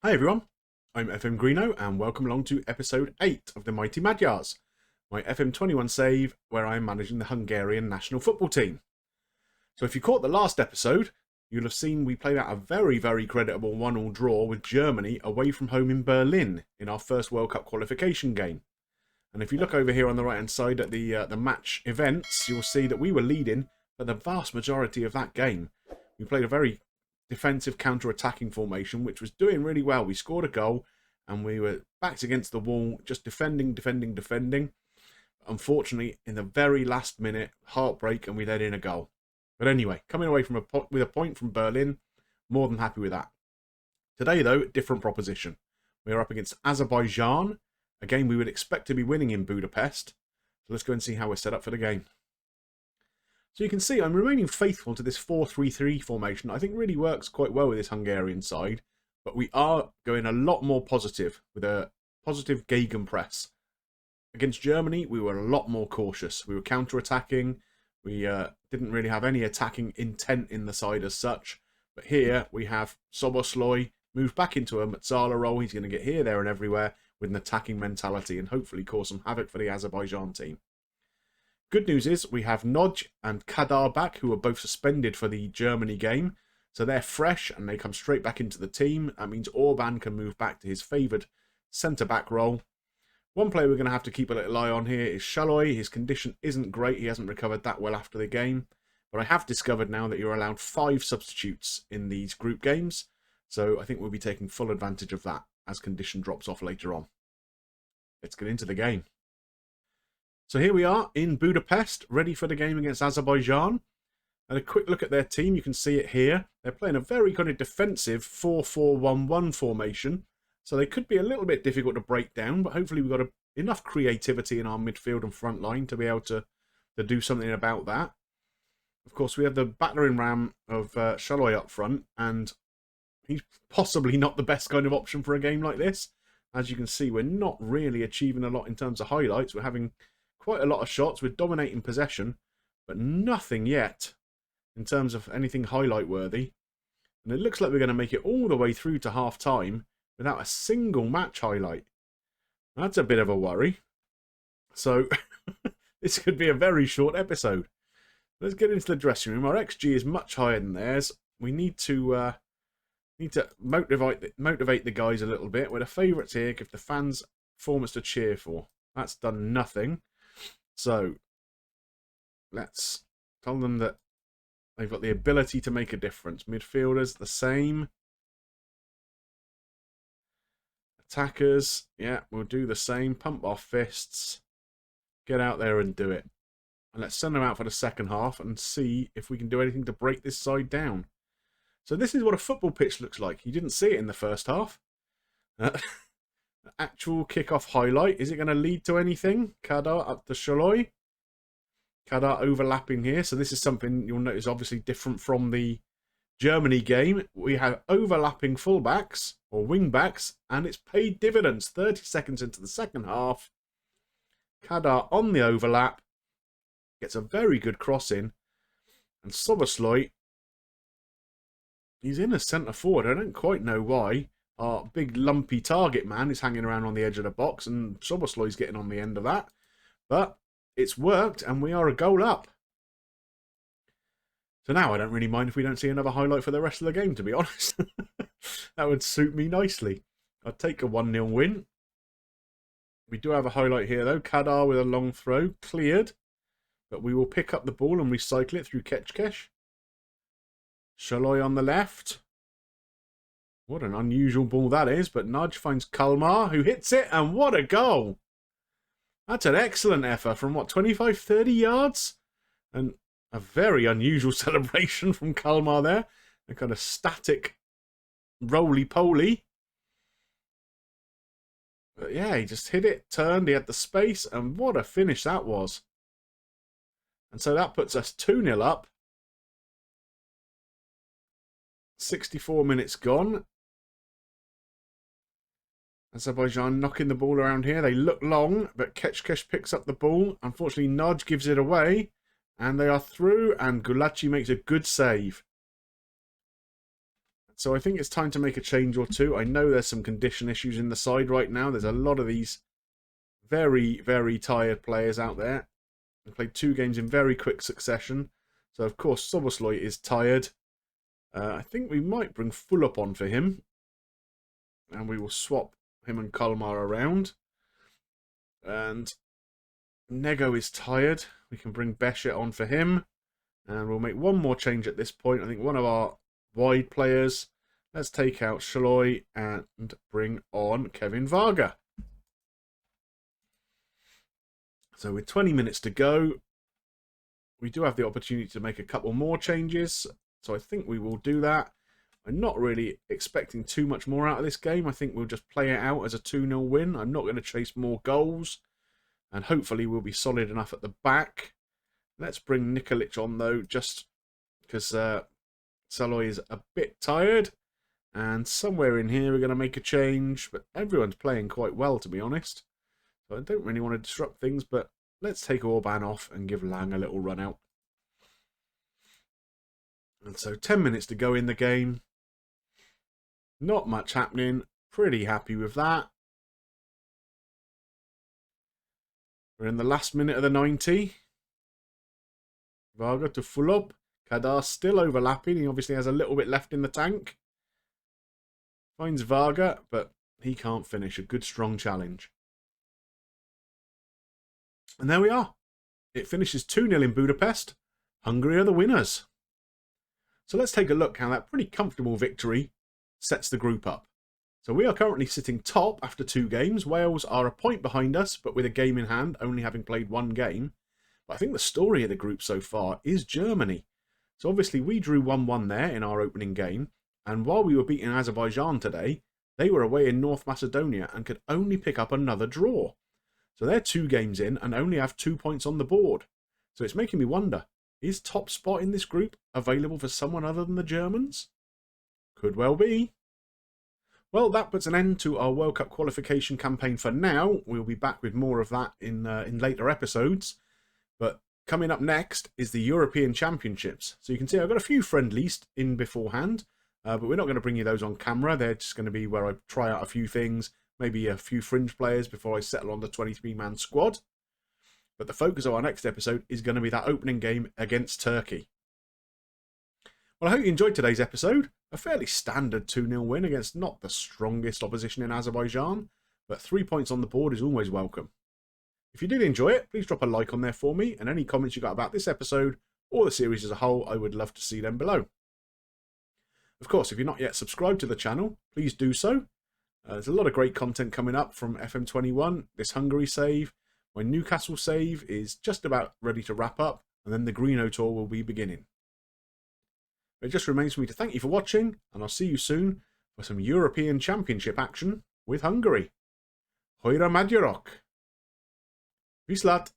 Hi everyone, I'm FM Greeno and welcome along to episode 8 of the Mighty Magyars, my FM21 save where I'm managing the Hungarian national football team. So if you caught the last episode, you'll have seen we played out a very creditable 1-1 draw with Germany away from home in Berlin in our first World Cup qualification game. And if you look over here on the right hand side at the match events, you'll see that we were leading for the vast majority of that game. We played a very defensive counter-attacking formation, which was doing really well. We scored a goal and we were backs against the wall, just defending. Unfortunately, in the very last minute, heartbreak, and we let in a goal. But anyway, coming away from with a point from Berlin, more than happy with that. Today, though, different proposition. We are up against Azerbaijan, a game we would expect to be winning in Budapest. So let's go and see how we're set up for the game. So you can see I'm remaining faithful to this 4-3-3 formation. I think really works quite well with this Hungarian side. But we are going a lot more positive with a positive gegenpress. Against Germany, we were a lot more cautious. We were counter-attacking. We didn't really have any attacking intent in the side as such. But here we have Szoboszlai moved back into a Mazzala role. He's going to get here, there and everywhere with an attacking mentality and hopefully cause some havoc for the Azerbaijan team. Good news is we have Nagy and Kadar back, who are both suspended for the Germany game. So they're fresh and they come straight back into the team. That means Orban can move back to his favoured centre-back role. One player we're going to have to keep a little eye on here is Shaloi. His condition isn't great. He hasn't recovered that well after the game. But I have discovered now that you're allowed 5 substitutes in these group games. So I think we'll be taking full advantage of that as condition drops off later on. Let's get into the game. So here we are in Budapest, ready for the game against Azerbaijan. And a quick look at their team, you can see it here. They're playing a very kind of defensive 4-4-1-1 formation. So they could be a little bit difficult to break down, but hopefully we've got enough creativity in our midfield and front line to be able to do something about that. Of course, we have the battering ram of Shaloi up front, and he's possibly not the best kind of option for a game like this. As you can see, we're not really achieving a lot in terms of highlights. We're having quite a lot of shots. We're dominating possession, but nothing yet in terms of anything highlight worthy. And it looks like we're going to make it all the way through to half time without a single match highlight. That's a bit of a worry. So this could be a very short episode. Let's get into the dressing room. Our XG is much higher than theirs. We need to motivate the guys a little bit. We're the favourites here. Give the fans performance to cheer for. That's done nothing. So let's tell them that they've got the ability to make a difference. Midfielders, the same. Attackers, yeah, we'll do the same. Pump our fists. Get out there and do it. And let's send them out for the second half and see if we can do anything to break this side down. So this is what a football pitch looks like. You didn't see it in the first half. Actual kickoff highlight. Is it going to lead to anything? Kadar up to Shaloi. Kadar overlapping here. So this is something you'll notice obviously different from the Germany game. We have overlapping fullbacks or wingbacks, and it's paid dividends. 30 seconds into the second half. Kadar on the overlap. Gets a very good cross in. And Szoboszlai, he's in a centre forward. I don't quite know why. Our big lumpy target man is hanging around on the edge of the box, and Szoboszlai's getting on the end of that. But it's worked, and we are a goal up. So now I don't really mind if we don't see another highlight for the rest of the game, to be honest. That would suit me nicely. I'd take a 1-0 win. We do have a highlight here, though. Kadar with a long throw. Cleared. But we will pick up the ball and recycle it through Kecskes. Shaloi on the left. What an unusual ball that is. But Nagy finds Kalmar, who hits it. And what a goal. That's an excellent effort from, 25-30 yards? And a very unusual celebration from Kalmar there. A kind of static roly-poly. But yeah, he just hit it, turned, he had the space, and what a finish that was. And so that puts us 2-0 up. 64 minutes gone. Azerbaijan knocking the ball around here. They look long, but Kecskes picks up the ball. Unfortunately, Nagy gives it away. And they are through, and Gulaci makes a good save. So I think it's time to make a change or two. I know there's some condition issues in the side right now. There's a lot of these very, very tired players out there. They played 2 games in very quick succession. So, of course, Sobosloy is tired. I think we might bring Fulop on for him. And we will swap him and Kalmar around. And Nego is tired. We can bring Beshet on for him. And we'll make one more change at this point. I think one of our wide players. Let's take out Shaloy and bring on Kevin Varga. So with 20 minutes to go, we do have the opportunity to make a couple more changes. So I think we will do that. I'm not really expecting too much more out of this game. I think we'll just play it out as a 2-0 win. I'm not going to chase more goals. And hopefully we'll be solid enough at the back. Let's bring Nikolic on though, just because Saloy is a bit tired. And somewhere in here we're going to make a change. But everyone's playing quite well, to be honest. So I don't really want to disrupt things, but let's take Orban off and give Lang a little run out. And so 10 minutes to go in the game. Not much happening. Pretty happy with that. We're in the last minute of the 90. Varga to full up. Kadar still overlapping. He obviously has a little bit left in the tank. Finds Varga, but he can't finish. A good strong challenge. And there we are. It finishes 2-0 in Budapest. Hungary are the winners. So let's take a look how that pretty comfortable victory sets the group up. So we are currently sitting top after 2 games. Wales are a point behind us, but with a game in hand, only having played 1 game. But I think the story of the group so far is Germany. So obviously we drew 1-1 there in our opening game. And while we were beating Azerbaijan today, they were away in North Macedonia and could only pick up another draw. So they're 2 games in and only have 2 points on the board. So it's making me wonder, is top spot in this group available for someone other than the Germans? Could well be. Well, that puts an end to our World Cup qualification campaign for now. We'll be back with more of that in later episodes. But coming up next is the European Championships. So you can see I've got a few friendlies in beforehand, but we're not going to bring you those on camera. They're just going to be where I try out a few things, maybe a few fringe players before I settle on the 23-man squad. But the focus of our next episode is going to be that opening game against Turkey. Well, I hope you enjoyed today's episode. A fairly standard 2-0 win against not the strongest opposition in Azerbaijan, but 3 points on the board is always welcome. If you did enjoy it, please drop a like on there for me, and any comments you got about this episode or the series as a whole, I would love to see them below. Of course, if you're not yet subscribed to the channel, please do so. There's a lot of great content coming up from FM21, this Hungary save. My Newcastle save is just about ready to wrap up, and then the Greeno tour will be beginning. It just remains for me to thank you for watching, and I'll see you soon for some European Championship action with Hungary. Mighty Magyars. Peace, lad.